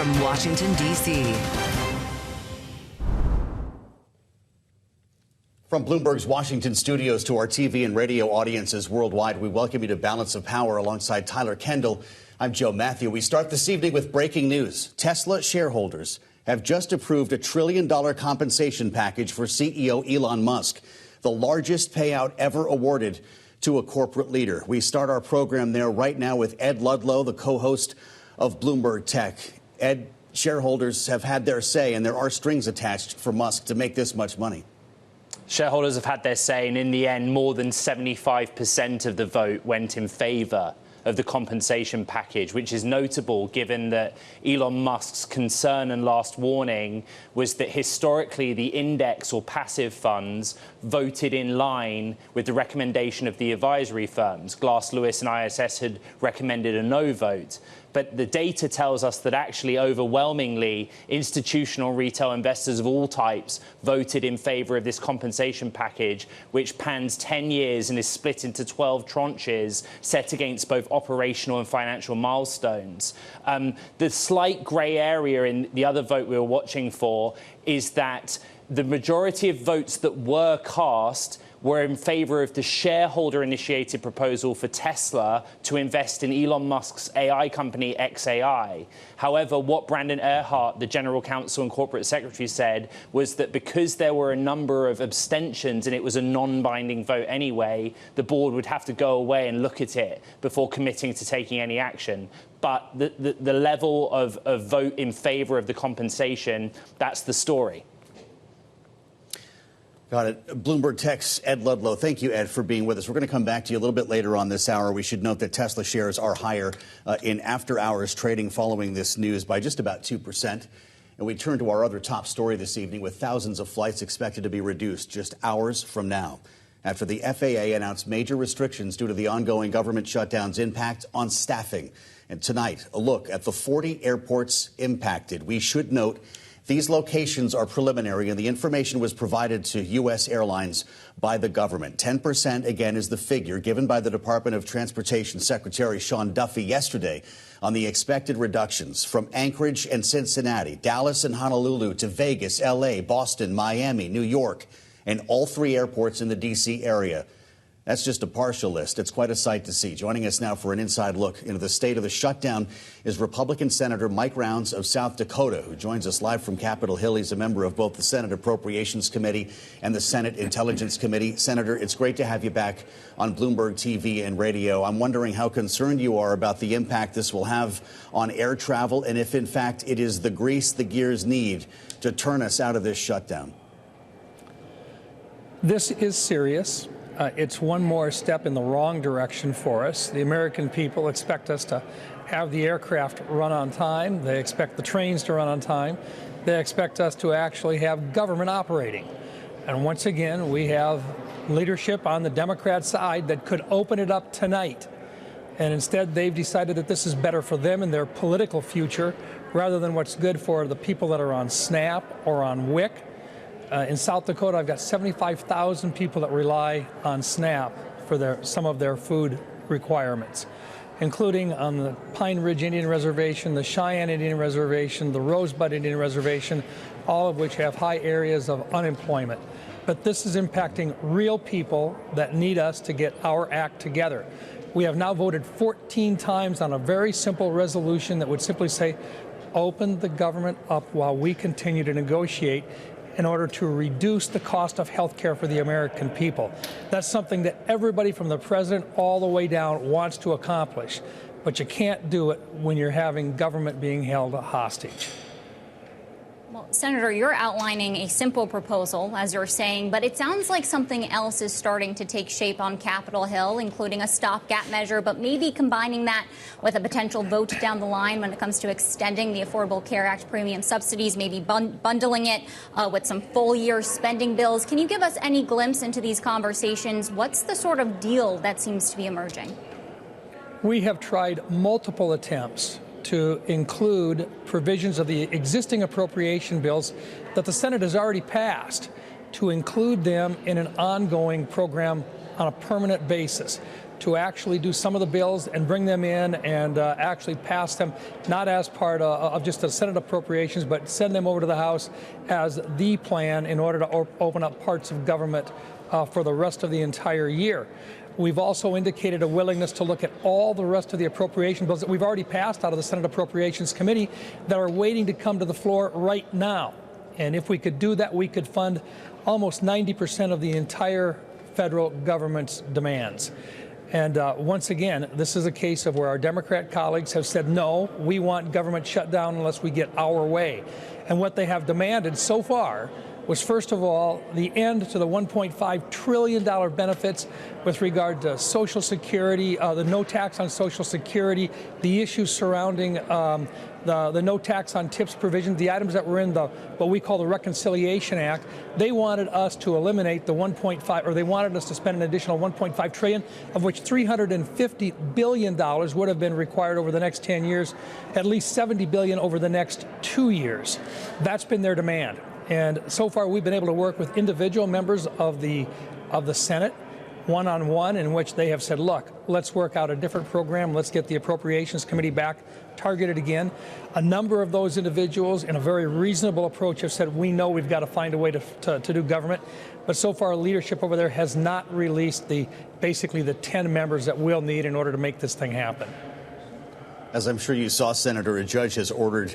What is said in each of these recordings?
from Washington, D.C. From Bloomberg's Washington studios to our TV and radio audiences worldwide, we welcome you to Balance of Power alongside Tyler Kendall. I'm Joe Matthew. We start this evening with breaking news. Tesla shareholders have just approved a $1 trillion compensation package for CEO Elon Musk, the largest payout ever awarded to a corporate leader. We start our program there right now with Ed Ludlow, the co-host of Bloomberg Tech. Ed, shareholders have had their say, and there are strings attached for Musk to make this much money. Shareholders have had their say, and in the end, more than 75% of the vote went in favour of the compensation package, which is notable given that Elon Musk's concern and last warning was that historically the index or passive funds voted in line with the recommendation of the advisory firms. Glass Lewis and ISS had recommended a no vote. But the data tells us that actually overwhelmingly institutional retail investors of all types voted in favour of this compensation package, which spans 10 years and is split into 12 tranches set against both operational and financial milestones. The slight grey area in the other vote we were watching for is that the majority of votes that were cast were in favour of the shareholder-initiated proposal for Tesla to invest in Elon Musk's AI company XAI. However, what Brandon Earhart, the General Counsel and Corporate Secretary, said was that because there were a number of abstentions and it was a non-binding vote anyway, the board would have to go away and look at it before committing to taking any action. But the level of vote in favour of the compensation, that's the story. Got it. Bloomberg Tech's Ed Ludlow. Thank you, Ed, for being with us. We're going to come back to you a little bit later on this hour. We should note that Tesla shares are higher in after-hours trading following this news by just about 2%. And we turn to our other top story this evening, with thousands of flights expected to be reduced just hours from now, after the FAA announced major restrictions due to the ongoing government shutdown's impact on staffing. And tonight, a look at the 40 airports impacted. We should note these locations are preliminary, and the information was provided to U.S. airlines by the government. 10%, again, is the figure given by the Department of Transportation Secretary Sean Duffy yesterday on the expected reductions from Anchorage and Cincinnati, Dallas and Honolulu, to Vegas, L.A., Boston, Miami, New York, and all 3 airports in the D.C. area. That's just a partial list. It's quite a sight to see. Joining us now for an inside look into the state of the shutdown is Republican Senator Mike Rounds of South Dakota, who joins us live from Capitol Hill. He's a member of both the Senate Appropriations Committee and the Senate Intelligence Committee. Senator, it's great to have you back on Bloomberg TV and radio. I'm wondering how concerned you are about the impact this will have on air travel, and if, in fact, it is the grease the gears need to turn us out of this shutdown. This is serious. It's one more step in the wrong direction for us. The American people expect us to have the aircraft run on time. They expect the trains to run on time. They expect us to actually have government operating. And once again, we have leadership on the Democrat side that could open it up tonight. And instead, they've decided that this is better for them and their political future rather than what's good for the people that are on SNAP or on WIC. In South Dakota, I've got 75,000 people that rely on SNAP for some of their food requirements, including on the Pine Ridge Indian Reservation, the Cheyenne Indian Reservation, the Rosebud Indian Reservation, all of which have high areas of unemployment. But this is impacting real people that need us to get our act together. We have now voted 14 times on a very simple resolution that would simply say, open the government up while we continue to negotiate in order to reduce the cost of health care for the American people. That's something that everybody from the president all the way down wants to accomplish, but you can't do it when you're having government being held hostage. Well, Senator, you're outlining a simple proposal, as you're saying, but it sounds like something else is starting to take shape on Capitol Hill, including a stopgap measure, but maybe combining that with a potential vote down the line when it comes to extending the Affordable Care Act premium subsidies, maybe bundling it with some full-year spending bills. Can you give us any glimpse into these conversations? What's the sort of deal that seems to be emerging? We have tried multiple attempts to include provisions of the existing appropriation bills that the Senate has already passed, to include them in an ongoing program on a permanent basis, to actually do some of the bills and bring them in and actually pass them, not as part of just the Senate appropriations, but send them over to the House as the plan in order to open up parts of government for the rest of the entire year. We've also indicated a willingness to look at all the rest of the appropriation bills that we've already passed out of the Senate Appropriations Committee that are waiting to come to the floor right now. And if we could do that, we could fund almost 90% of the entire federal government's demands. And once again, this is a case of where our Democrat colleagues have said, no, we want government shutdown unless we get our way. And what they have demanded so far was, first of all, the end to the $1.5 trillion benefits with regard to Social Security, the no tax on Social Security, the issues surrounding the no tax on tips provision, the items that were in what we call the Reconciliation Act. They wanted us to eliminate the 1.5, or they wanted us to spend an additional 1.5 trillion, of which $350 billion would have been required over the next 10 years, at least $70 billion over the next 2 years. That's been their demand. And so far, we've been able to work with individual members of the Senate, one-on-one, in which they have said, look, let's work out a different program. Let's get the Appropriations Committee back targeted again. A number of those individuals, in a very reasonable approach, have said, we know we've got to find a way to do government. But so far, leadership over there has not released basically the 10 members that we'll need in order to make this thing happen. As I'm sure you saw, Senator, a judge has ordered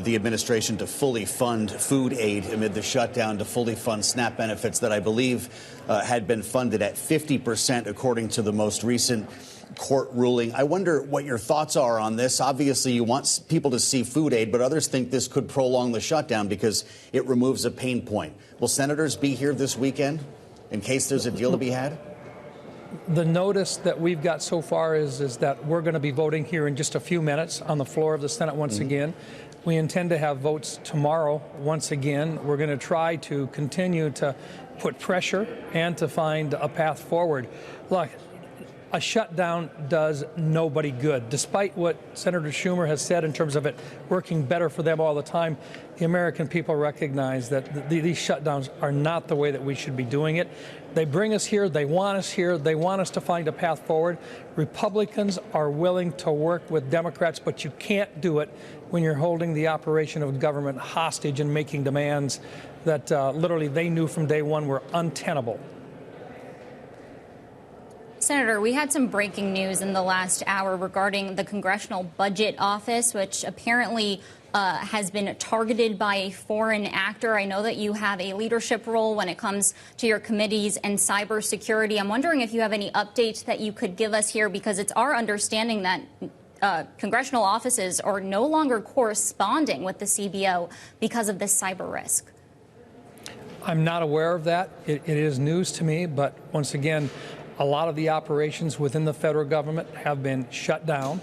the administration to fully fund food aid amid the shutdown, to fully fund SNAP benefits that I believe had been funded at 50%, according to the most recent court ruling. I wonder what your thoughts are on this. Obviously, you want people to see food aid, but others think this could prolong the shutdown because it removes a pain point. Will senators be here this weekend in case there's a deal to be had? The notice that we've got so far is that we're going to be voting here in just a few minutes on the floor of the Senate once again. We intend to have votes tomorrow once again. We're going to try to continue to put pressure and to find a path forward. Look, a shutdown does nobody good. Despite what Senator Schumer has said in terms of it working better for them all the time, the American people recognize that these shutdowns are not the way that we should be doing it. They bring us here. They want us here. They want us to find a path forward. Republicans are willing to work with Democrats, but you can't do it when you're holding the operation of government hostage and making demands that literally they knew from day one were untenable. Senator, we had some breaking news in the last hour regarding the Congressional Budget Office, which apparently has been targeted by a foreign actor. I know that you have a leadership role when it comes to your committees and cybersecurity. I'm wondering if you have any updates that you could give us here, because it's our understanding that congressional offices are no longer corresponding with the CBO because of this cyber risk. I'm not aware of that. It is news to me, but once again, a lot of the operations within the federal government have been shut down.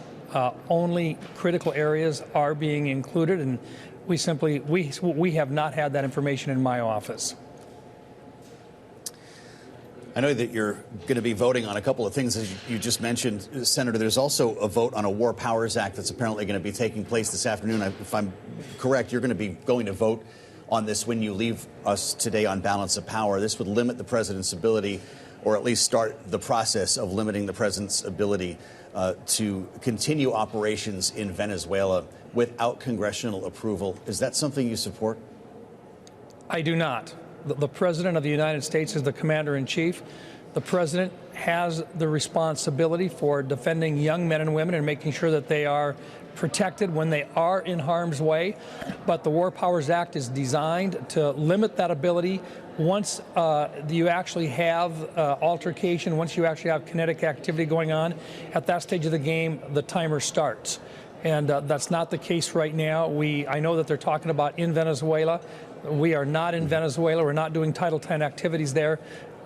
Only critical areas are being included, and we have not had that information in my office. I know that you're going to be voting on a couple of things, as you just mentioned, Senator. There's also a vote on a War Powers Act that's apparently going to be taking place this afternoon. If I'm correct, you're going to be going to vote on this when you leave us today on balance of power. This would limit the president's ability, or at least start the process of limiting the president's ability to continue operations in Venezuela without congressional approval. Is that something you support? I do not. The President of the United States is the Commander-in-Chief. The President has the responsibility for defending young men and women and making sure that they are protected when they are in harm's way. But the War Powers Act is designed to limit that ability. Once you actually have altercation, once you actually have kinetic activity going on, at that stage of the game, the timer starts. And that's not the case right now. I know that they're talking about in Venezuela. We are not in Venezuela. We're not doing Title X activities there.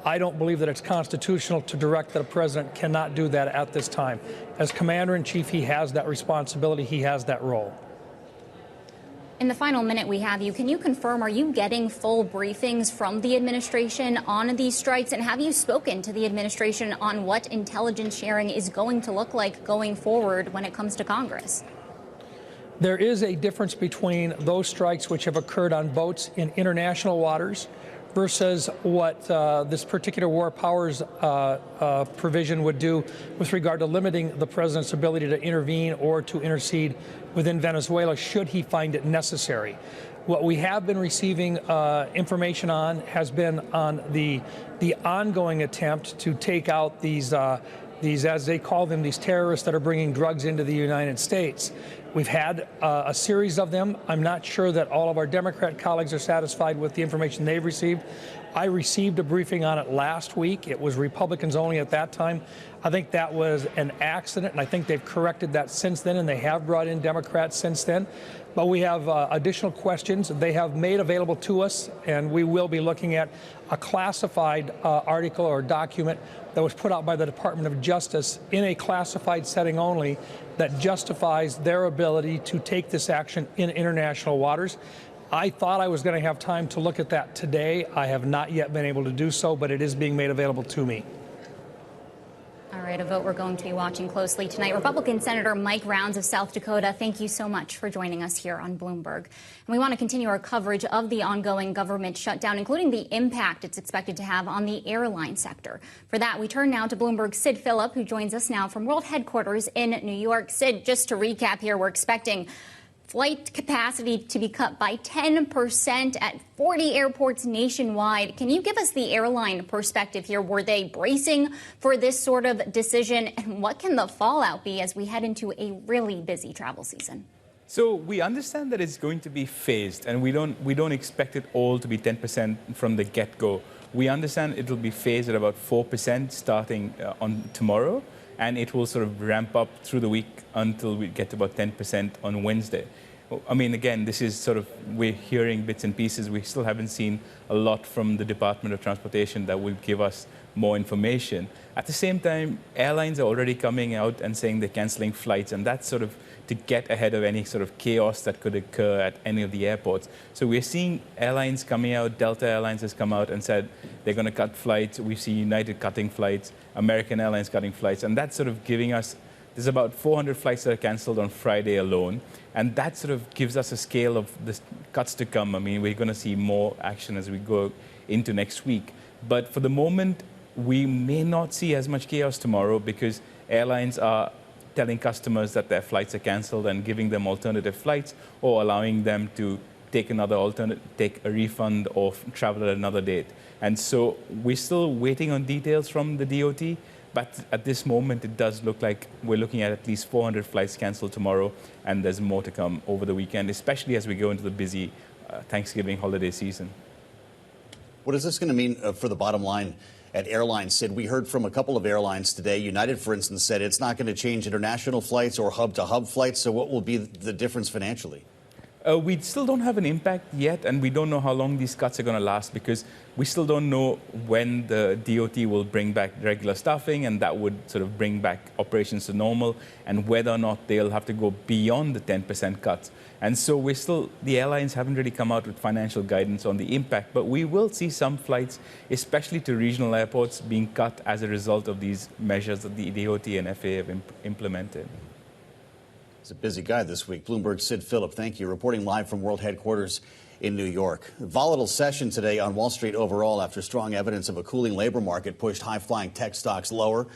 I don't believe that it's constitutional to direct that a president cannot do that at this time. As Commander-in-Chief, he has that responsibility. He has that role. In the final minute we have you, can you confirm, are you getting full briefings from the administration on these strikes? And have you spoken to the administration on what intelligence sharing is going to look like going forward when it comes to Congress? There is a difference between those strikes which have occurred on boats in international waters versus what this particular war powers provision would do with regard to limiting the president's ability to intervene or to intercede within Venezuela should he find it necessary. What we have been receiving information on has been on the ongoing attempt to take out these, as they call them, these terrorists that are bringing drugs into the United States. We've had a series of them. I'm not sure that all of our Democrat colleagues are satisfied with the information they've received. I received a briefing on it last week. It was Republicans only at that time. I think that was an accident, and I think they've corrected that since then, and they have brought in Democrats since then. But we have additional questions they have made available to us, and we will be looking at a classified article or document that was put out by the Department of Justice in a classified setting only that justifies their ability to take this action in international waters. I thought I was going to have time to look at that today. I have not yet been able to do so, but it is being made available to me. All right, a vote we're going to be watching closely tonight. Republican Senator Mike Rounds of South Dakota, thank you so much for joining us here on Bloomberg. And we want to continue our coverage of the ongoing government shutdown, including the impact it's expected to have on the airline sector. For that, we turn now to Bloomberg's Sid Phillip, who joins us now from World Headquarters in New York. Sid, just to recap here, we're expecting flight capacity to be cut by 10% at 40 airports nationwide. Can you give us the airline perspective here? Were they bracing for this sort of decision? And what can the fallout be as we head into a really busy travel season? So we understand that it's going to be phased, and we don't expect it all to be 10% from the get-go. We understand it will be phased at about 4% starting on tomorrow, and it will sort of ramp up through the week until we get to about 10% on Wednesday. I mean, again, this is sort of, we're hearing bits and pieces. We still haven't seen a lot from the Department of Transportation that will give us more information. At the same time, airlines are already coming out and saying they're canceling flights, and that's sort of to get ahead of any sort of chaos that could occur at any of the airports. So we're seeing airlines coming out. Delta Airlines has come out and said they're going to cut flights. We see United cutting flights, American Airlines cutting flights, and that's sort of giving us, there's about 400 flights that are canceled on Friday alone, and that sort of gives us a scale of the cuts to come. I mean, we're going to see more action as we go into next week. But for the moment, we may not see as much chaos tomorrow because airlines are telling customers that their flights are canceled and giving them alternative flights or allowing them to take take a refund or travel at another date. And so we're still waiting on details from the DOT, but at this moment it does look like we're looking at least 400 flights canceled tomorrow, and there's more to come over the weekend, especially as we go into the busy Thanksgiving holiday season. What is this going to mean for the bottom line at airlines, Sid? We heard from a couple of airlines today. United, for instance, said it's not going to change international flights or hub-to-hub flights. So what will be the difference financially? We still don't have an impact yet, and we don't know how long these cuts are going to last because we still don't know when the DOT will bring back regular staffing, and that would sort of bring back operations to normal, and whether or not they'll have to go beyond the 10% cuts. And so the airlines haven't really come out with financial guidance on the impact, but we will see some flights, especially to regional airports, being cut as a result of these measures that the DOT and FAA have implemented. It's a busy guy this week. Bloomberg's Sid Phillip, thank you. Reporting live from World Headquarters in New York. Volatile session today on Wall Street overall after strong evidence of a cooling labor market pushed high-flying tech stocks lower.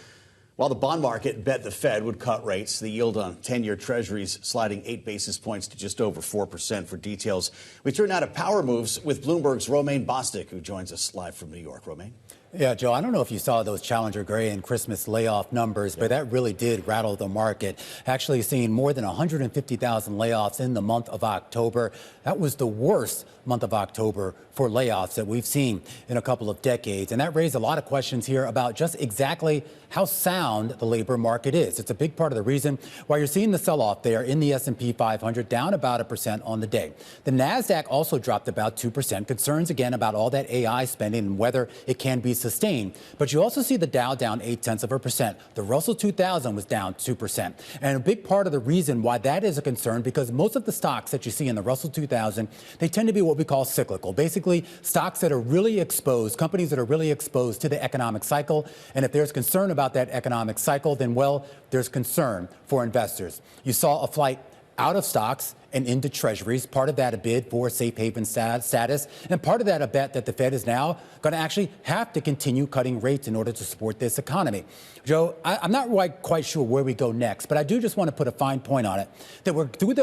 While the bond market bet the Fed would cut rates, the yield on 10-year treasuries sliding 8 basis points to just over 4%. For details, we turn now to power moves with Bloomberg's Romaine Bostick, who joins us live from New York. Romaine? Yeah, Joe, I don't know if you saw those Challenger Gray and Christmas layoff numbers, but that really did rattle the market. Actually seeing more than 150,000 layoffs in the month of October. That was the worst month of October for layoffs that we've seen in a couple of decades. And that raised a lot of questions here about just exactly how sound the labor market is. It's a big part of the reason why you're seeing the sell-off there in the S&P 500, down about 1% on the day. The NASDAQ also dropped about 2%. Concerns again about all that AI spending and whether it can be sustained. But you also see the Dow down 0.8%. The Russell 2000 was down 2%. And a big part of the reason why that is a concern, because most of the stocks that you see in the Russell 2000, they tend to be what we call cyclical. Basically, stocks that are really exposed, companies that are really exposed to the economic cycle. And if there's concern about that economic cycle, then, well, there's concern for investors. You saw a flight out of stocks and into Treasuries. Part of that a bid for safe haven status, and part of that a bet that the Fed is now going to actually have to continue cutting rates in order to support this economy. Joe, I'm not quite sure where we go next, but I do just want to put a fine point on it, that we're through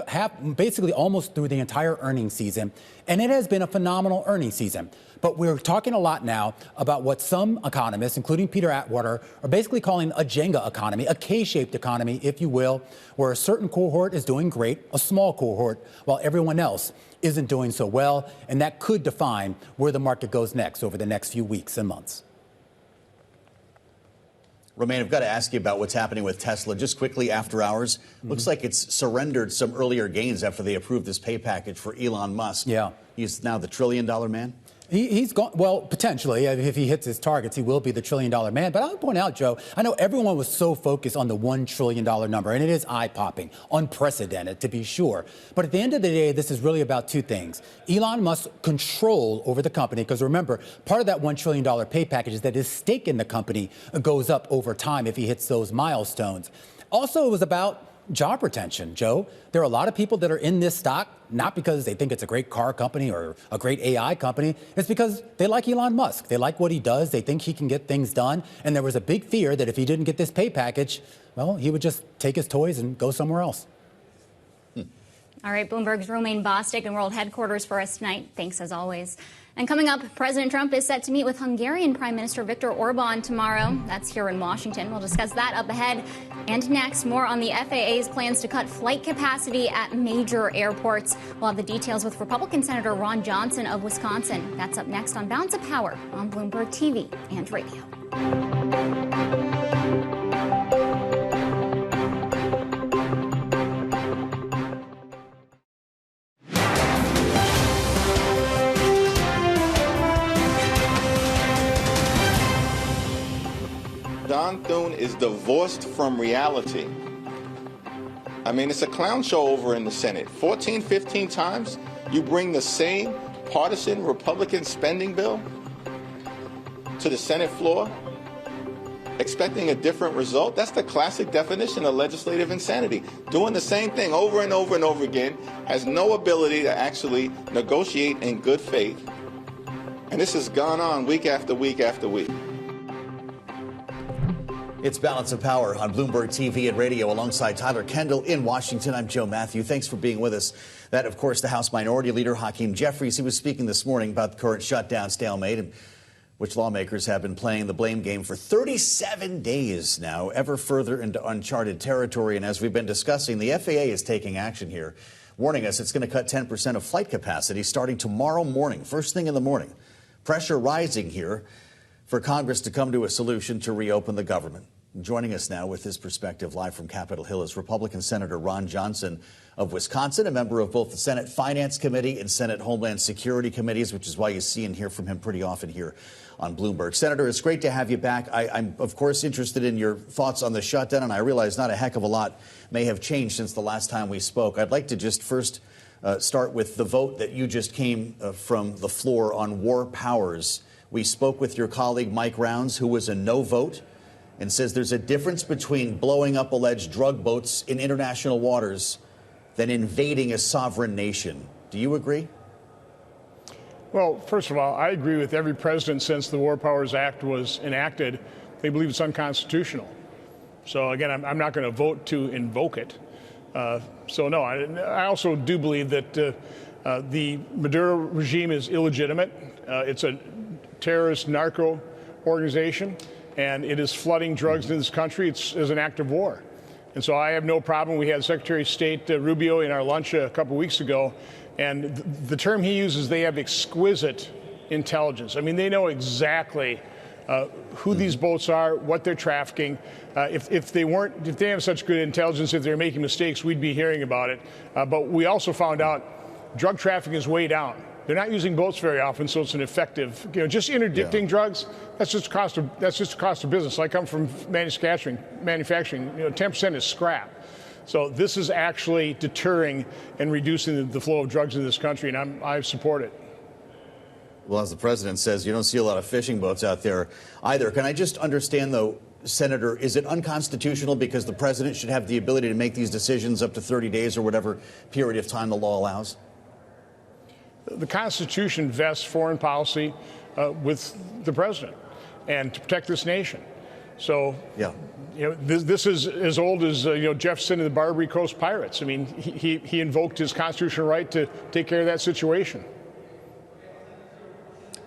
basically almost through the entire earnings season, and it has been a phenomenal earnings season. But we're talking a lot now about what some economists, including Peter Atwater, are basically calling a Jenga economy, a K-shaped economy, if you will, where a certain cohort is doing great, a small cohort, while everyone else isn't doing so well. And that could define where the market goes next over the next few weeks and months. Romain, I've got to ask you about what's happening with Tesla. Just quickly, after hours, looks like it's surrendered some earlier gains after they approved this pay package for Elon Musk. Yeah. He's now the $1 trillion man. He's gone, well, potentially, if he hits his targets, he will be the $1 trillion man. But I would point out, Joe, I know everyone was so focused on the $1 trillion number, and it is eye-popping, unprecedented, to be sure. But at the end of the day, this is really about two things. Elon Musk's control over the company, because remember, part of that $1 trillion pay package is that his stake in the company goes up over time if he hits those milestones. Also, it was about job retention, Joe. There are a lot of people that are in this stock, not because they think it's a great car company or a great AI company. It's because they like Elon Musk. They like what he does. They think he can get things done. And there was a big fear that if he didn't get this pay package, well, he would just take his toys and go somewhere else. All right, Bloomberg's Romain Bostic in World Headquarters for us tonight. Thanks, as always. And coming up, President Trump is set to meet with Hungarian Prime Minister Viktor Orban tomorrow. That's here in Washington. We'll discuss that up ahead. And next, more on the FAA's plans to cut flight capacity at major airports. We'll have the details with Republican Senator Ron Johnson of Wisconsin. That's up next on Balance of Power on Bloomberg TV and radio. Don Thune is divorced from reality. I mean, it's a clown show over in the Senate. 14, 15 times you bring the same partisan Republican spending bill to the Senate floor, expecting a different result. That's the classic definition of legislative insanity. Doing the same thing over and over and over again, has no ability to actually negotiate in good faith. And this has gone on week after week after week. It's Balance of Power on Bloomberg TV and radio alongside Tyler Kendall in Washington. I'm Joe Matthew. Thanks for being with us. That, of course, the House Minority Leader, Hakeem Jeffries. He was speaking this morning about the current shutdown stalemate, in which lawmakers have been playing the blame game for 37 days now, ever further into uncharted territory. And as we've been discussing, the FAA is taking action here, warning us it's going to cut 10% of flight capacity starting tomorrow morning, first thing in the morning. Pressure rising here for Congress to come to a solution to reopen the government. Joining us now with his perspective live from Capitol Hill is Republican Senator Ron Johnson of Wisconsin, a member of both the Senate Finance Committee and Senate Homeland Security Committees, which is why you see and hear from him pretty often here on Bloomberg. Senator, it's great to have you back. I'm, of course, interested in your thoughts on the shutdown, and I realize not a heck of a lot may have changed since the last time we spoke. I'd like to just first start with the vote that you just came from the floor on war powers. We spoke with your colleague Mike Rounds, who was a no vote, and says there's a difference between blowing up alleged drug boats in international waters than invading a sovereign nation. Do you agree? Well, first of all, I agree with every president since the War Powers Act was enacted. They believe it's unconstitutional. So, again, I'm not going to vote to invoke it. So, no, I also do believe that the Maduro regime is illegitimate. It's a terrorist narco organization, and it is flooding drugs into this country. It's an act of war. And so I have no problem. We had Secretary of State Rubio in our lunch a couple weeks ago, and the term he uses, they have exquisite intelligence. I mean, they know exactly who these boats are, what they're trafficking. If they have such good intelligence, if they're making mistakes, we'd be hearing about it. But we also found out drug trafficking is way down. They're not using boats very often, so it's an effective, just interdicting drugs. That's just cost of business. I come from manufacturing. 10% is scrap. So this is actually deterring and reducing the flow of drugs in this country, and I support it. Well, as the president says, you don't see a lot of fishing boats out there either. Can I just understand, though, Senator, is it unconstitutional because the president should have the ability to make these decisions up to 30 days or whatever period of time the law allows? The Constitution vests foreign policy with the president and to protect this nation. So, yeah. This is as old as, Jefferson and the Barbary Coast Pirates. I mean, he invoked his constitutional right to take care of that situation.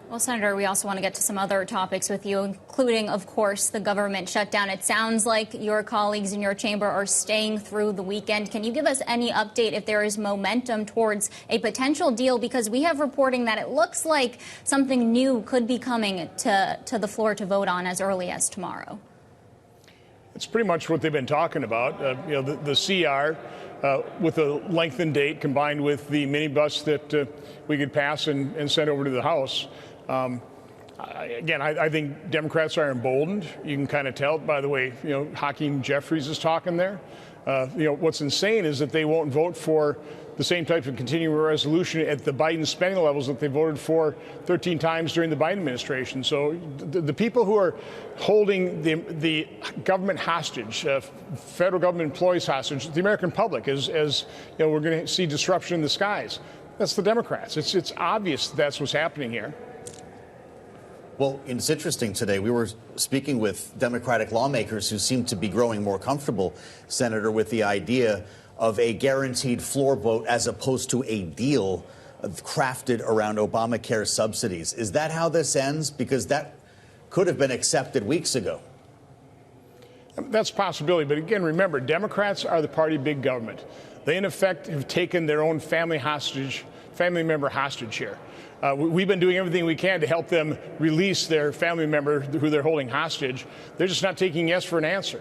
Well, Senator, we also want to get to some other topics with you, including, of course, the government shutdown. It sounds like your colleagues in your chamber are staying through the weekend. Can you give us any update if there is momentum towards a potential deal? Because we have reporting that it looks like something new could be coming to the floor to vote on as early as tomorrow. It's pretty much what they've been talking about. The CR with a lengthened date combined with the minibus that we could pass and send over to the House. I think Democrats are emboldened. You can kind of tell by the way, Hakeem Jeffries is talking there. What's insane is that they won't vote for the same type of continuing resolution at the Biden spending levels that they voted for 13 times during the Biden administration. So the people who are holding the government hostage, federal government employees hostage, the American public, as we're going to see disruption in the skies. That's the Democrats. It's obvious that's what's happening here. Well, it's interesting today. We were speaking with Democratic lawmakers who seem to be growing more comfortable, Senator, with the idea of a guaranteed floor vote as opposed to a deal crafted around Obamacare subsidies. Is that how this ends? Because that could have been accepted weeks ago. That's a possibility. But again, remember, Democrats are the party of big government. They, in effect, have taken their own family member hostage here. We've been doing everything we can to help them release their family member who they're holding hostage. They're just not taking yes for an answer.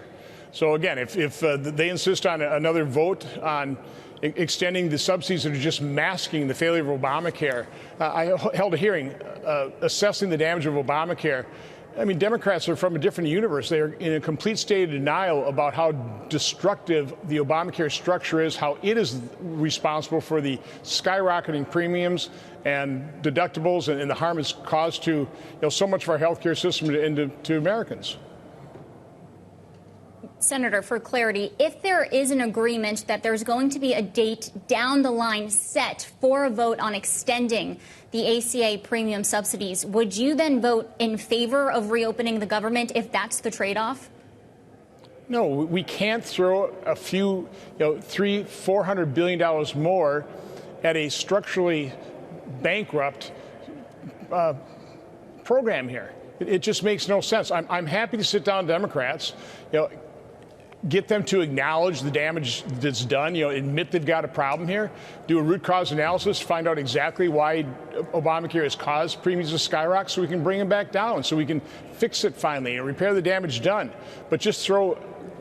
So again, if they insist on another vote on extending the subsidies that are just masking the failure of Obamacare, I held a hearing assessing the damage of Obamacare. I mean, Democrats are from a different universe. They are in a complete state of denial about how destructive the Obamacare structure is, how it is responsible for the skyrocketing premiums and deductibles and the harm it's caused to so much of our healthcare system and to Americans. Senator, for clarity, if there is an agreement that there's going to be a date down the line set for a vote on extending the ACA premium subsidies, would you then vote in favor of reopening the government if that's the trade-off? No, we can't throw a few, $400 billion more at a structurally bankrupt program here. It just makes no sense. I'm happy to sit down with Democrats, get them to acknowledge the damage that's done, admit they've got a problem here, do a root cause analysis, find out exactly why Obamacare has caused premiums to skyrocket so we can bring them back down, so we can fix it finally and repair the damage done. But just throw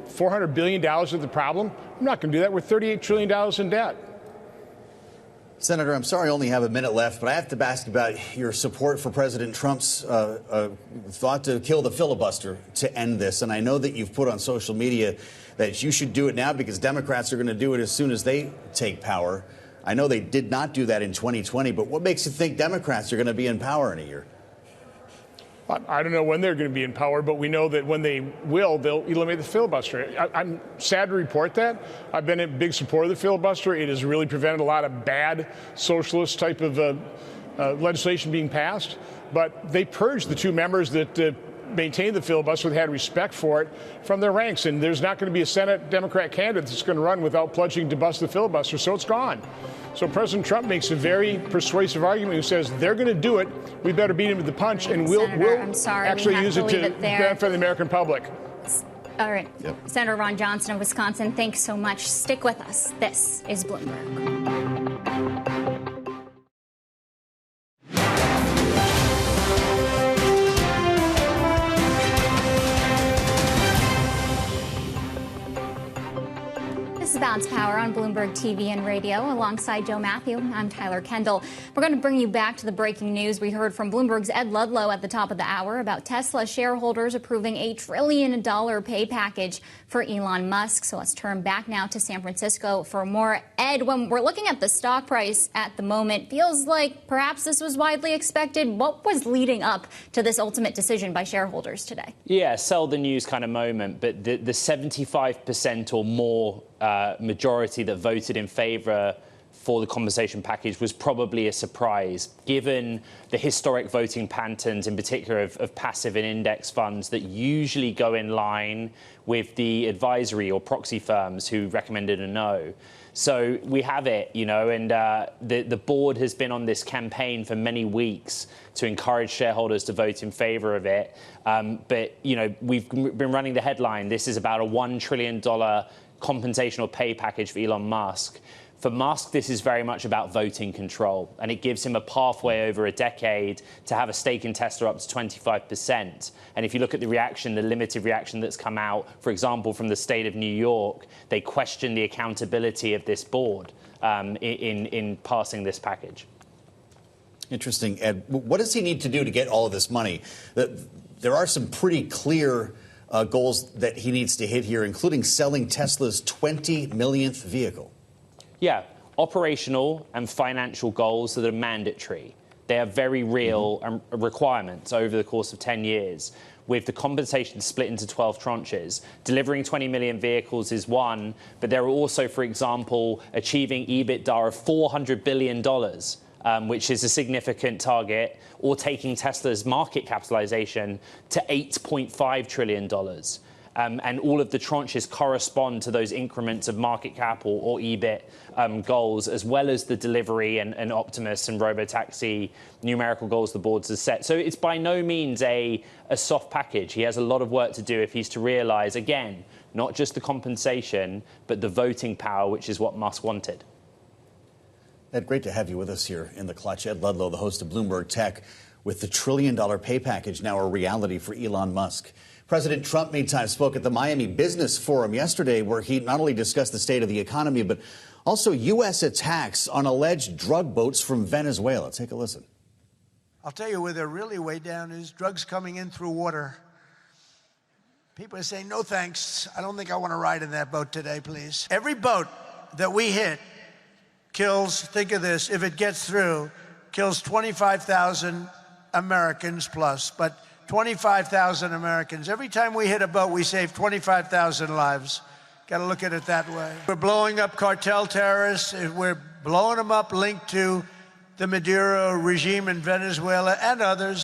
$400 billion at the problem? I'm not going to do that. We're $38 trillion in debt. Senator, I'm sorry I only have a minute left, but I have to ask about your support for President Trump's thought to kill the filibuster to end this. And I know that you've put on social media that you should do it now because Democrats are going to do it as soon as they take power. I know they did not do that in 2020, but what makes you think Democrats are going to be in power in a year? I don't know when they're going to be in power, but we know that when they will, they'll eliminate the filibuster. I'm sad to report that. I've been a big supporter of the filibuster. It has really prevented a lot of bad socialist type of legislation being passed. But they purged the two members that maintained the filibuster, that had respect for it, from their ranks. And there's not going to be a Senate Democrat candidate that's going to run without pledging to bust the filibuster. So it's gone. So President Trump makes a very persuasive argument who says they're going to do it. We better beat him with the punch, and we'll actually use it to benefit the American public. All right. Yep. Senator Ron Johnson of Wisconsin, thanks so much. Stick with us. This is Bloomberg. God's Power on Bloomberg TV and radio. Alongside Joe Matthew, I'm Tyler Kendall. We're going to bring you back to the breaking news. We heard from Bloomberg's Ed Ludlow at the top of the hour about Tesla shareholders approving a $1 trillion pay package for Elon Musk. So let's turn back now to San Francisco for more. Ed, when we're looking at the stock price at the moment, feels like perhaps this was widely expected. What was leading up to this ultimate decision by shareholders today? Yeah, sell the news kind of moment, but the 75% or more majority that voted in favor for the compensation package was probably a surprise, given the historic voting patterns, in particular of passive and index funds that usually go in line with the advisory or proxy firms who recommended a no. So we have it, and the board has been on this campaign for many weeks to encourage shareholders to vote in favor of it. But we've been running the headline. This is about a $1 trillion compensation or pay package for Elon Musk. For Musk, this is very much about voting control, and it gives him a pathway over a decade to have a stake in Tesla up to 25%. And if you look at the reaction, the limited reaction that's come out, for example, from the state of New York, they question the accountability of this board in passing this package. Interesting, Ed. What does he need to do to get all of this money? There are some pretty clear goals that he needs to hit here, including selling Tesla's 20 millionth vehicle. Yeah, operational and financial goals that are mandatory. They are very real requirements over the course of 10 years, with the compensation split into 12 tranches. Delivering 20 million vehicles is one, but there are also, for example, achieving EBITDA of $400 billion, which is a significant target, or taking Tesla's market capitalization to $8.5 trillion. And all of the tranches correspond to those increments of market cap or EBIT goals, as well as the delivery and Optimus and Robotaxi numerical goals the boards has set. So it's by no means a soft package. He has a lot of work to do if he's to realize, again, not just the compensation, but the voting power, which is what Musk wanted. Ed, great to have you with us here in the clutch. Ed Ludlow, the host of Bloomberg Tech, with the $1 trillion pay package now a reality for Elon Musk. President Trump, meantime, spoke at the Miami Business Forum yesterday, where he not only discussed the state of the economy, but also U.S. attacks on alleged drug boats from Venezuela. Take a listen. I'll tell you where they're really way down is drugs coming in through water. People are saying, no thanks. I don't think I want to ride in that boat today, please. Every boat that we hit kills, think of this, if it gets through, kills 25,000 Americans plus. But 25,000 Americans. Every time we hit a boat, we save 25,000 lives. Got to look at it that way. We're blowing up cartel terrorists. We're blowing them up linked to the Maduro regime in Venezuela and others.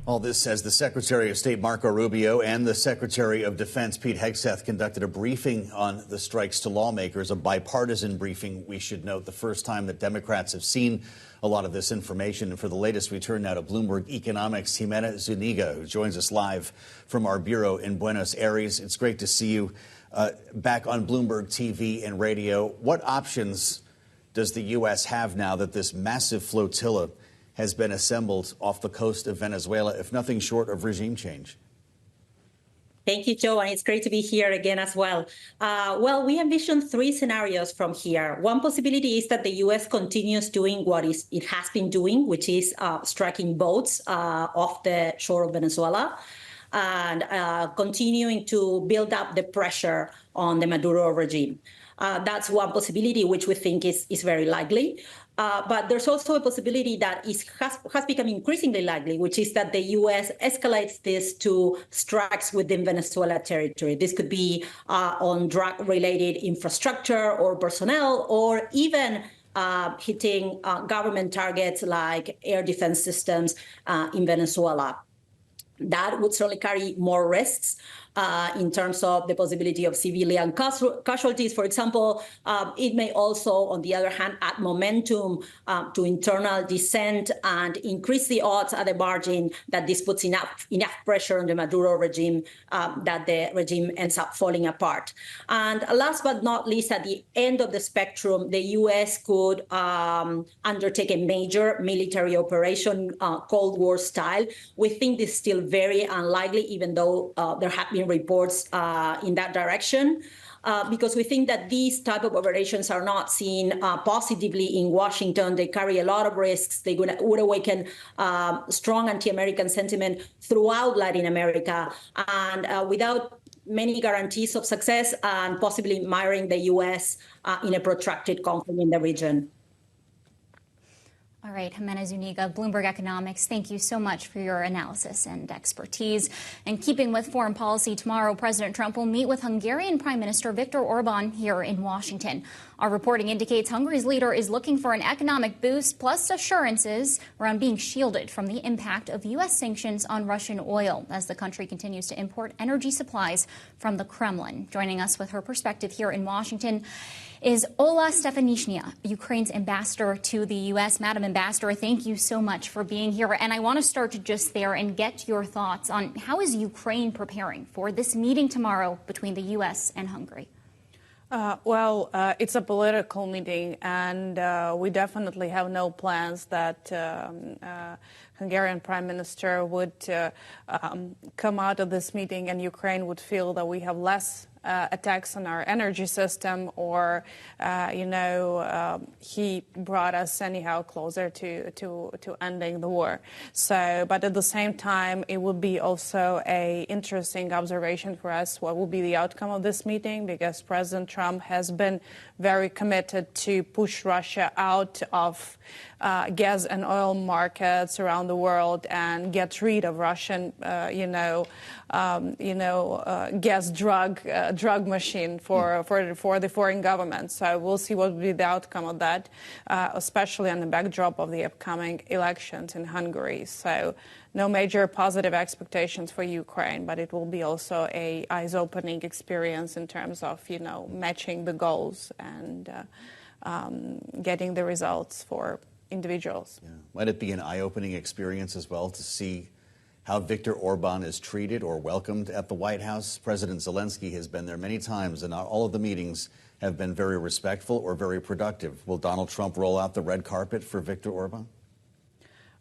All this as the Secretary of State Marco Rubio and the Secretary of Defense Pete Hegseth conducted a briefing on the strikes to lawmakers, a bipartisan briefing, we should note, the first time that Democrats have seen a lot of this information. And for the latest, we turn now to Bloomberg Economics' Jimena Zuniga, who joins us live from our bureau in Buenos Aires. It's great to see you back on Bloomberg TV and radio. What options does the U.S. have now that this massive flotilla has been assembled off the coast of Venezuela, if nothing short of regime change? Thank you, Joe, and it's great to be here again as well. Well, we envision three scenarios from here. One possibility is that the U.S. continues doing what it has been doing, which is striking boats off the shore of Venezuela and continuing to build up the pressure on the Maduro regime. That's one possibility, which we think is very likely. But there's also a possibility that has become increasingly likely, which is that the U.S. escalates this to strikes within Venezuela territory. This could be on drug-related infrastructure or personnel, or even hitting government targets like air defense systems in Venezuela. That would certainly carry more risks in terms of the possibility of civilian casualties. For example, it may also, on the other hand, add momentum to internal dissent and increase the odds at the margin that this puts enough pressure on the Maduro regime that the regime ends up falling apart. And last but not least, at the end of the spectrum, the U.S. could undertake a major military operation, Cold War style. We think this is still very unlikely, even though there have been reports in that direction. because we think that these type of operations are not seen positively in Washington. They carry a lot of risks. They would awaken strong anti-American sentiment throughout Latin America, and without many guarantees of success, and possibly miring the U.S. In a protracted conflict in the region. All right, Jimena Zuniga, Bloomberg Economics, thank you so much for your analysis and expertise. And keeping with foreign policy, tomorrow President Trump will meet with Hungarian Prime Minister Viktor Orban here in Washington. Our reporting indicates Hungary's leader is looking for an economic boost, plus assurances around being shielded from the impact of U.S. sanctions on Russian oil as the country continues to import energy supplies from the Kremlin. Joining us with her perspective here in Washington is Olha Stefanishyna, Ukraine's ambassador to the U.S. Madam Ambassador, thank you so much for being here. And I want to start just there and get your thoughts on how is Ukraine preparing for this meeting tomorrow between the U.S. and Hungary? It's a political meeting, and we definitely have no plans that Hungarian Prime Minister would come out of this meeting and Ukraine would feel that we have less attacks on our energy system, or he brought us anyhow closer to ending the war. But at the same time, it would be also a interesting observation for us what will be the outcome of this meeting, because President Trump has been very committed to push Russia out of gas and oil markets around the world and get rid of Russian, gas drug machine for the foreign government. So we'll see what will be the outcome of that, especially on the backdrop of the upcoming elections in Hungary. So no major positive expectations for Ukraine, but it will be also a eyes-opening experience in terms of, matching the goals and getting the results for individuals. Yeah. Might it be an eye-opening experience as well to see how Viktor Orban is treated or welcomed at the White House? President Zelensky has been there many times, and not all of the meetings have been very respectful or very productive. Will Donald Trump roll out the red carpet for Viktor Orban?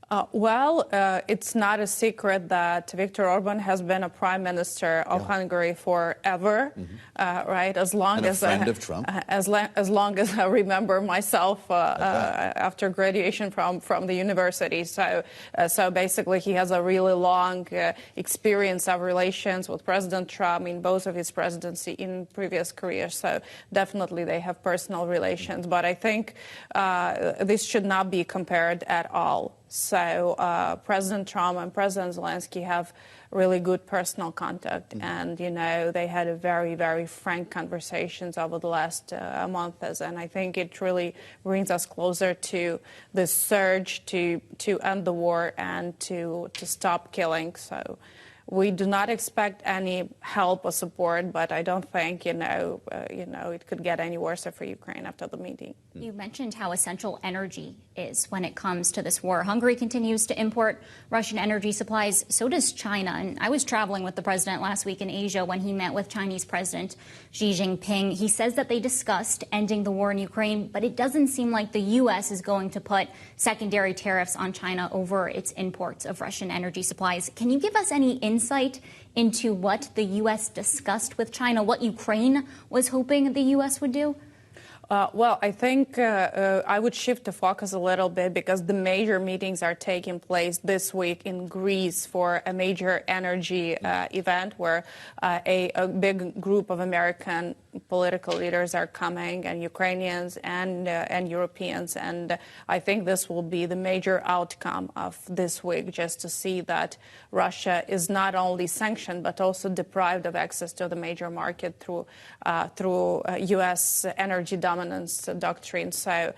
It's not a secret that Viktor Orban has been a prime minister of Hungary forever, right? As long as a friend of Trump. As long as I remember myself after graduation from the university. So basically, he has a really long experience of relations with President Trump in both of his presidency in previous careers. So definitely, they have personal relations. But I think this should not be compared at all. So President Trump and President Zelensky have really good personal contact. And, they had a very, very frank conversations over the last months. And I think it really brings us closer to this surge to end the war and to stop killing. So we do not expect any help or support, but I don't think, it could get any worse for Ukraine after the meeting. You mentioned how essential energy is when it comes to this war. Hungary continues to import Russian energy supplies. So does China. And I was traveling with the president last week in Asia when he met with Chinese President Xi Jinping. He says that they discussed ending the war in Ukraine, but it doesn't seem like the U.S. is going to put secondary tariffs on China over its imports of Russian energy supplies. Can you give us any insight into what the U.S. discussed with China, what Ukraine was hoping the U.S. would do? I think I would shift the focus a little bit, because the major meetings are taking place this week in Greece for a major energy event where a big group of American political leaders are coming, and Ukrainians and Europeans. And I think this will be the major outcome of this week, just to see that Russia is not only sanctioned, but also deprived of access to the major market through U.S. energy dominance doctrine. So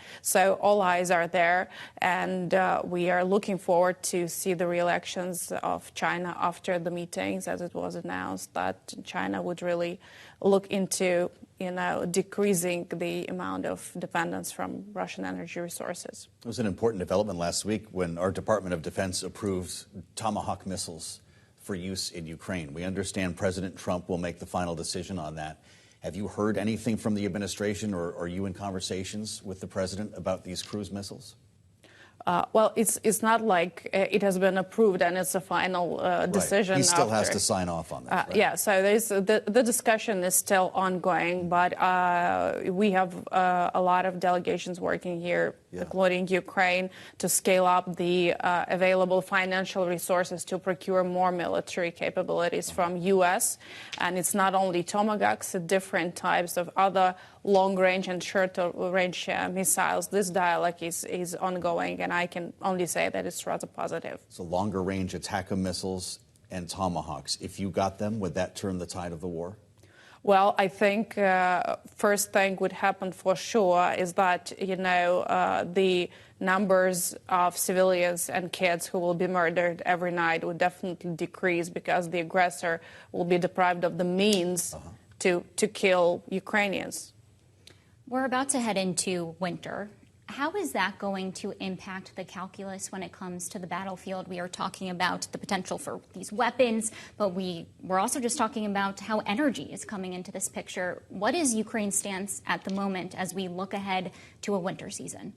all eyes are there, and we are looking forward to see the reactions of China after the meetings, as it was announced that China would really look into, decreasing the amount of dependence from Russian energy resources. It was an important development last week when our Department of Defense approved Tomahawk missiles for use in Ukraine. We understand President Trump will make the final decision on that. Have you heard anything from the administration, or are you in conversations with the president about these cruise missiles? Well, it's not like it has been approved and it's a final decision. Right. He still has to sign off on that. Right? Yeah, so the discussion is still ongoing, but we have a lot of delegations working here, including Ukraine, to scale up the available financial resources to procure more military capabilities from U.S. And it's not only Tomahawks, different types of other long-range and short-range missiles. This dialogue is ongoing, and I can only say that it's rather positive. So longer-range ATACMS missiles and Tomahawks, if you got them, would that turn the tide of the war? Well, I think first thing would happen for sure is that, the numbers of civilians and kids who will be murdered every night would definitely decrease because the aggressor will be deprived of the means to kill Ukrainians. We're about to head into winter. How is that going to impact the calculus when it comes to the battlefield? We are talking about the potential for these weapons, but we're also just talking about how energy is coming into this picture. What is Ukraine's stance at the moment as we look ahead to a winter season?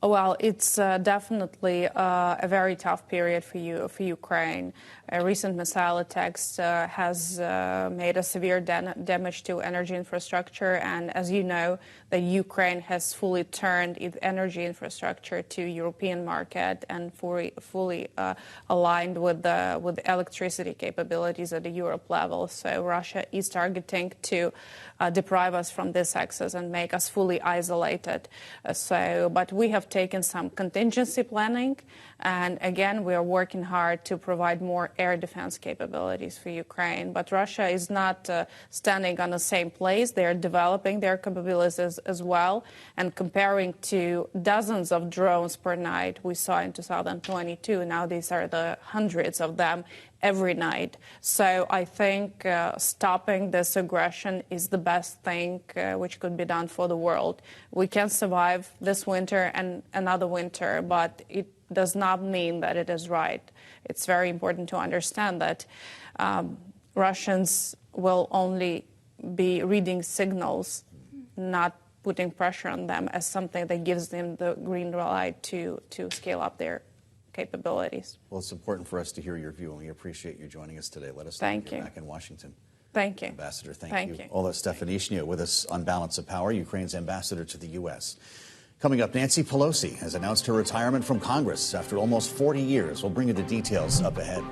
Well, it's definitely a very tough period for Ukraine. A recent missile attacks has made a severe damage to energy infrastructure, and as you know, the Ukraine has fully turned its energy infrastructure to European market and fully aligned with the electricity capabilities at the Europe level. So Russia is targeting to deprive us from this access and make us fully isolated. But we have taken some contingency planning, and again, we are working hard to provide more air defense capabilities for Ukraine. But Russia is not standing on the same place. They are developing their capabilities as well, and comparing to dozens of drones per night we saw in 2022, now these are the hundreds of them every night. So I think stopping this aggression is the best thing which could be done for the world. We can survive this winter and another winter, but it does not mean that it is right. It's very important to understand that Russians will only be reading signals, not putting pressure on them as something that gives them the green light to scale up their capabilities. Well, it's important for us to hear your view, and we appreciate you joining us today. Let us know Thank you're you. Back in Washington. Thank you. Ambassador, thank you. Olha Stefanishyna with us on Balance of Power, Ukraine's ambassador to the U.S. Coming up, Nancy Pelosi has announced her retirement from Congress after almost 40 years. We'll bring you the details up ahead.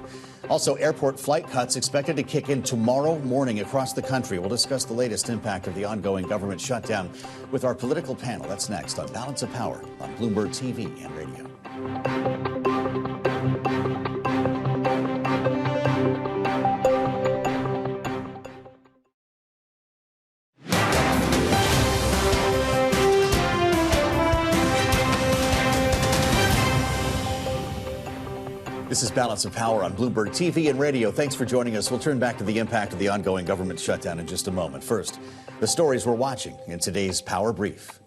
Also, airport flight cuts expected to kick in tomorrow morning across the country. We'll discuss the latest impact of the ongoing government shutdown with our political panel. That's next on Balance of Power on Bloomberg TV and radio. This is Balance of Power on Bloomberg TV and radio. Thanks for joining us. We'll turn back to the impact of the ongoing government shutdown in just a moment. First, the stories we're watching in today's Power Brief.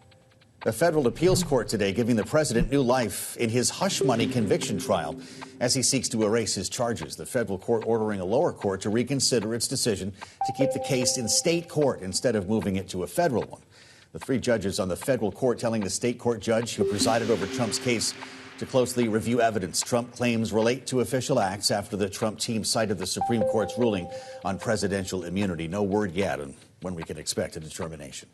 A federal appeals court today giving the president new life in his hush money conviction trial as he seeks to erase his charges. The federal court ordering a lower court to reconsider its decision to keep the case in state court instead of moving it to a federal one. The three judges on the federal court telling the state court judge who presided over Trump's case to closely review evidence Trump claims relate to official acts after the Trump team cited the Supreme Court's ruling on presidential immunity. No word yet on when we can expect a determination.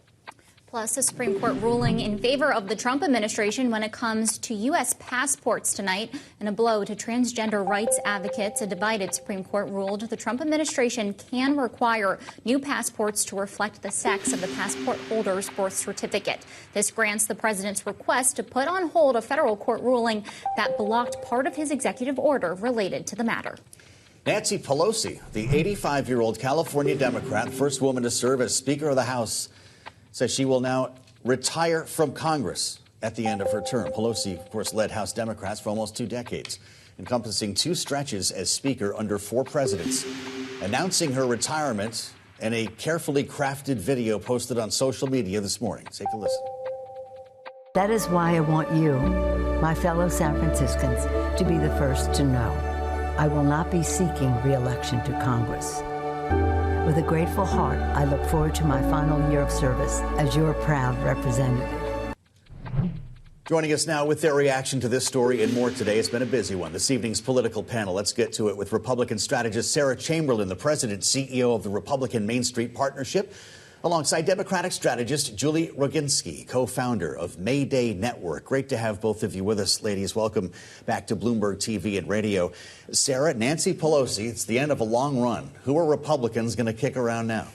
Plus, a Supreme Court ruling in favor of the Trump administration when it comes to U.S. passports tonight, and a blow to transgender rights advocates. A divided Supreme Court ruled the Trump administration can require new passports to reflect the sex of the passport holder's birth certificate. This grants the president's request to put on hold a federal court ruling that blocked part of his executive order related to the matter. Nancy Pelosi, the 85-year-old California Democrat, first woman to serve as Speaker of the House, says she will now retire from Congress at the end of her term. Pelosi, of course, led House Democrats for almost 2 decades, encompassing 2 stretches as Speaker under 4 presidents. Announcing her retirement in a carefully crafted video posted on social media this morning. Take a listen. That is why I want you, my fellow San Franciscans, to be the first to know. I will not be seeking re-election to Congress. With a grateful heart, I look forward to my final year of service as your proud representative. Joining us now with their reaction to this story and more today. It's been a busy one. This evening's political panel. Let's get to it with Republican strategist Sarah Chamberlain, the president CEO of the Republican Main Street Partnership, alongside Democratic strategist Julie Roginski, co-founder of Mayday Network. Great to have both of you with us, ladies. Welcome back to Bloomberg TV and radio. Sarah, Nancy Pelosi, it's the end of a long run. Who are Republicans going to kick around now?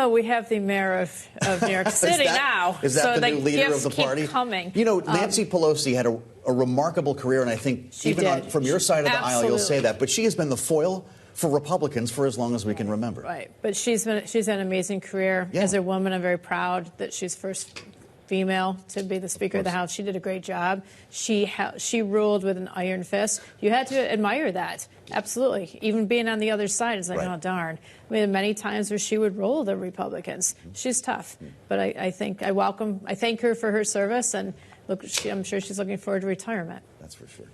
We have the mayor of New York City now. Is that so the new leader of the party? Keep coming. You know, Nancy Pelosi had a remarkable career, and I think from your side of the aisle, you'll say that. But she has been the foil for Republicans for as long as we can remember. Right. But she's had an amazing career. Yeah. As a woman, I'm very proud that she's first female to be the Speaker of the House. She did a great job. She ruled with an iron fist. You had to admire that. Absolutely. Even being on the other side, it's like, oh, darn. I mean, many times where she would roll the Republicans. She's tough. But I thank her for her service. And look, I'm sure she's looking forward to retirement. That's for sure.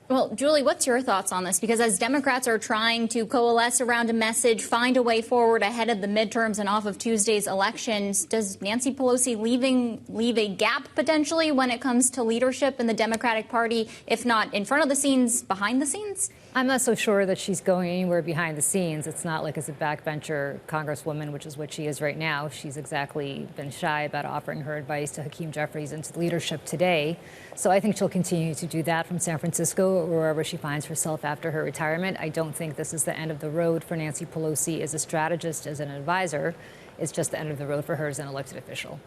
Well, Julie, what's your thoughts on this? Because as Democrats are trying to coalesce around a message, find a way forward ahead of the midterms and off of Tuesday's elections, does Nancy Pelosi leave a gap potentially when it comes to leadership in the Democratic Party, if not in front of the scenes, behind the scenes? I'm not so sure that she's going anywhere behind the scenes. It's not like as a backbencher congresswoman, which is what she is right now. She's exactly been shy about offering her advice to Hakeem Jeffries into leadership today. So I think she'll continue to do that from San Francisco or wherever she finds herself after her retirement. I don't think this is the end of the road for Nancy Pelosi as a strategist, as an advisor. It's just the end of the road for her as an elected official.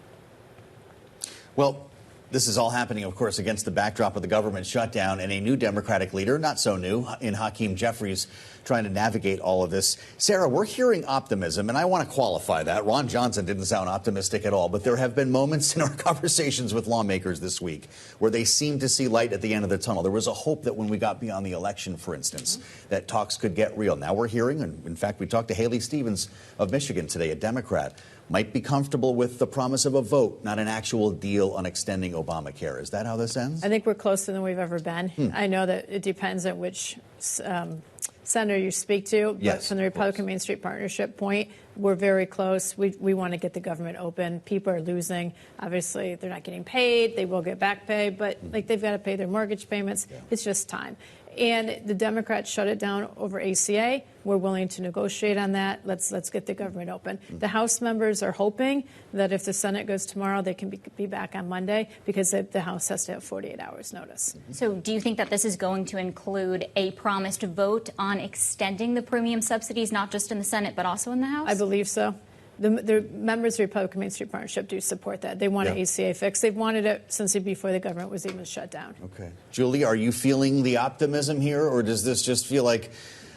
Well, this is all happening, of course, against the backdrop of the government shutdown and a new Democratic leader, not so new, in Hakeem Jeffries, trying to navigate all of this. Sarah, we're hearing optimism, and I want to qualify that. Ron Johnson didn't sound optimistic at all, but there have been moments in our conversations with lawmakers this week where they seem to see light at the end of the tunnel. There was a hope that when we got beyond the election, for instance, that talks could get real. Now we're hearing, and in fact, we talked to Haley Stevens of Michigan today, a Democrat, might be comfortable with the promise of a vote, not an actual deal on extending Obamacare. Is that how this ends? I think we're closer than we've ever been. I know that it depends on which senator you speak to, but from the Republican Main Street Partnership point, we're very close. We want to get the government open. People are losing. Obviously, they're not getting paid. They will get back pay, but they've got to pay their mortgage payments. Yeah. It's just time. And the Democrats shut it down over ACA. We're willing to negotiate on that. Let's get the government open. The House members are hoping that if the Senate goes tomorrow, they can be back on Monday because the House has to have 48 hours notice. So do you think that this is going to include a promised vote on extending the premium subsidies, not just in the Senate, but also in the House? I believe so. The members of the Republican Main Street Partnership do support that. They want an ACA fix. They've wanted it since before the government was even shut down. Okay. Julie, are you feeling the optimism here, or does this just feel like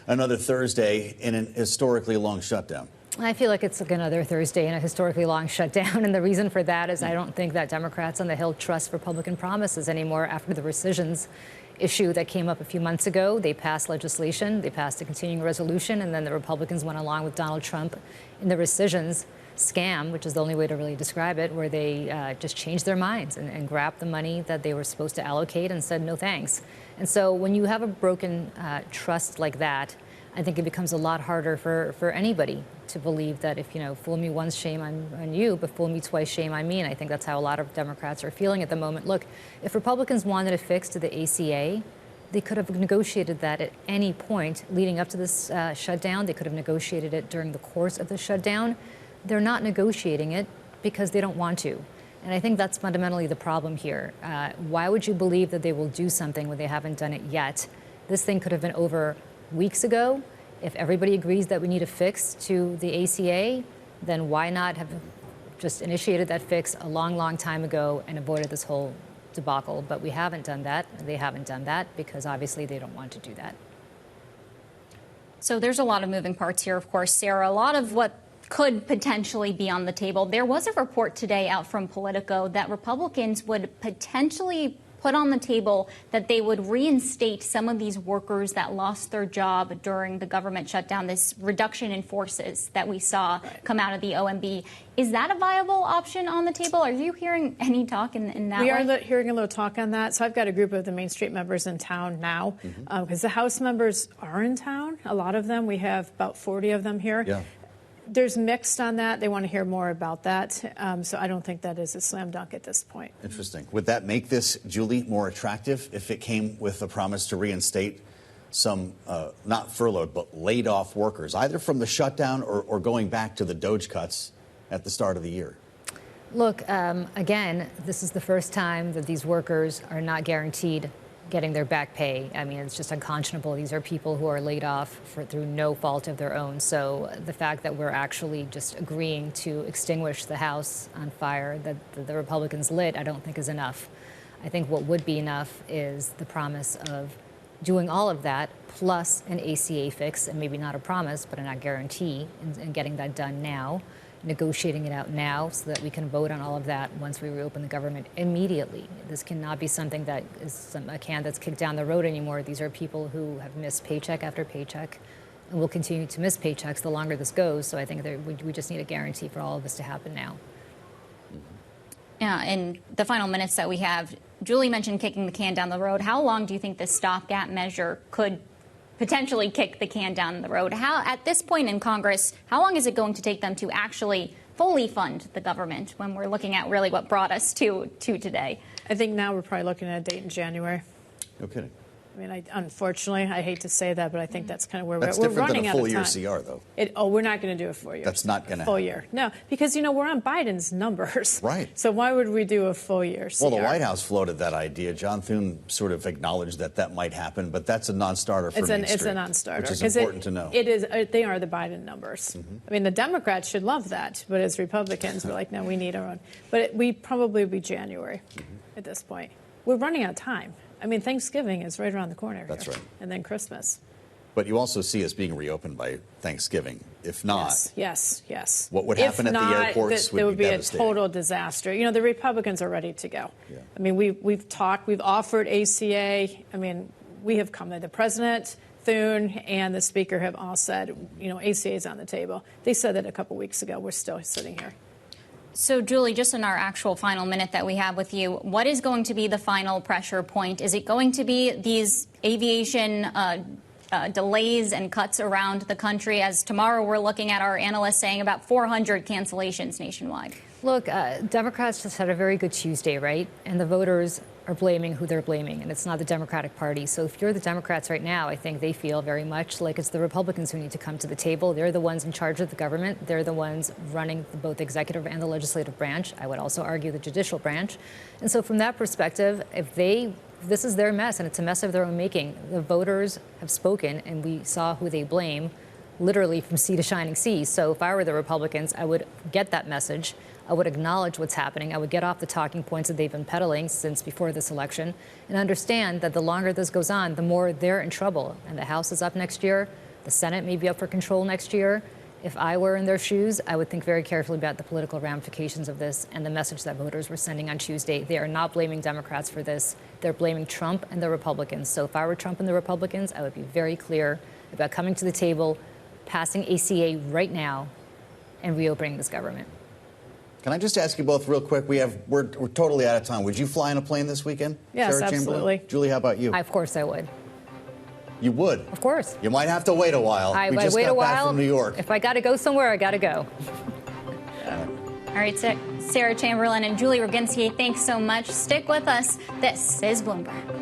another Thursday in an historically long shutdown? I feel like it's like another Thursday in a historically long shutdown. And the reason for that is I don't think that Democrats on the Hill trust Republican promises anymore after the rescissions issue that came up a few months ago. They passed legislation, they passed a continuing resolution, and then the Republicans went along with Donald Trump in the rescissions scam, which is the only way to really describe it, where they just changed their minds and grabbed the money that they were supposed to allocate and said no thanks. And so when you have a broken trust like that, I think it becomes a lot harder for anybody to believe that if, fool me once, shame on you, but fool me twice, shame on me. And I think that's how a lot of Democrats are feeling at the moment. Look, if Republicans wanted a fix to the ACA, they could have negotiated that at any point leading up to this shutdown. They could have negotiated it during the course of the shutdown. They're not negotiating it because they don't want to. And I think that's fundamentally the problem here. Why would you believe that they will do something when they haven't done it yet? This thing could have been over weeks ago. If everybody agrees that we need a fix to the ACA, then why not have just initiated that fix a long, long time ago and avoided this whole debacle? But we haven't done that. They haven't done that because obviously they don't want to do that. So there's a lot of moving parts here, of course, Sarah. A lot of what could potentially be on the table. There was a report today out from Politico that Republicans would potentially put on the table that they would reinstate some of these workers that lost their job during the government shutdown, this reduction in forces that we saw come out of the OMB. Is that a viable option on the table? Are you hearing any talk in that way? We are hearing a little talk on that. So I've got a group of the Main Street members in town now because the House members are in town, a lot of them. We have about 40 of them here. Yeah. There's mixed on that. They want to hear more about that. So I don't think that is a slam dunk at this point. Interesting. Would that make this, Julie, more attractive if it came with a promise to reinstate some, not furloughed, but laid off workers, either from the shutdown or going back to the DOGE cuts at the start of the year? Look, again, this is the first time that these workers are not guaranteed getting their back pay. I mean, it's just unconscionable. These are people who are laid off through no fault of their own. So the fact that we're actually just agreeing to extinguish the House on fire that the Republicans lit, I don't think is enough. I think what would be enough is the promise of doing all of that, plus an ACA fix, and maybe not a promise, but a guarantee, and getting that done now, negotiating it out now so that we can vote on all of that once we reopen the government immediately. This cannot be something that is a can that's kicked down the road anymore. These are people who have missed paycheck after paycheck and will continue to miss paychecks the longer this goes. So I think that we just need a guarantee for all of this to happen now. Yeah, in the final minutes that we have, Julie mentioned kicking the can down the road. How long do you think this stopgap measure could potentially kick the can down the road? How, at this point in Congress, how long is it going to take them to actually fully fund the government when we're looking at really what brought us to today? I think now we're probably looking at a date in January. No kidding. I mean, unfortunately, I hate to say that, but I think that's kind of where that's we're different running than a out of time. full year CR, though. We're not going to do a full year. That's not going to full year. No, because, we're on Biden's numbers. Right. So why would we do a full year CR? Well, the White House floated that idea. John Thune sort of acknowledged that might happen, but that's a non-starter for Main Street. It's a non-starter. Which is important to know. It is. They are the Biden numbers. I mean, the Democrats should love that, but as Republicans, we're like, no, we need our own. But we probably will be January at this point. We're running out of time. I mean, Thanksgiving is right around the corner. That's right. And then Christmas. But you also see us being reopened by Thanksgiving. If not, yes. What would happen at the airports there would be a devastating. total disaster. The Republicans are ready to go. Yeah. I mean, we've offered ACA. I mean, we have come. The president, Thune, and the speaker have all said, ACA is on the table. They said that a couple weeks ago. We're still sitting here. So, Julie, just in our actual final minute that we have with you, what is going to be the final pressure point? Is it going to be these aviation delays and cuts around the country? As tomorrow we're looking at our analysts saying about 400 cancellations nationwide. Look, Democrats just had a very good Tuesday, right? And the voters are blaming who they're blaming, and it's not the Democratic Party. So if you're the Democrats right now, I think they feel very much like it's the Republicans who need to come to the table. They're the ones in charge of the government. They're the ones running both the executive and the legislative branch. I would also argue the judicial branch. And so from that perspective, this is their mess, and it's a mess of their own making. The voters have spoken, and we saw who they blame, literally from sea to shining sea. So if I were the Republicans, I would get that message. I would acknowledge what's happening. I would get off the talking points that they've been peddling since before this election and understand that the longer this goes on, the more they're in trouble. And the House is up next year. The Senate may be up for control next year. If I were in their shoes, I would think very carefully about the political ramifications of this and the message that voters were sending on Tuesday. They are not blaming Democrats for this. They're blaming Trump and the Republicans. So if I were Trump and the Republicans, I would be very clear about coming to the table, passing ACA right now, and reopening this government. Can I just ask you both real quick? We're totally out of time. Would you fly on a plane this weekend? Yes, Sarah absolutely. Chamberlain? Julie, how about you? Of course I would. You would? Of course. You might have to wait a while. I we might just wait got a while. back from New York. If I got to go somewhere, I got to go. All right, Sarah Chamberlain and Julie Roginski, thanks so much. Stick with us. This is Bloomberg.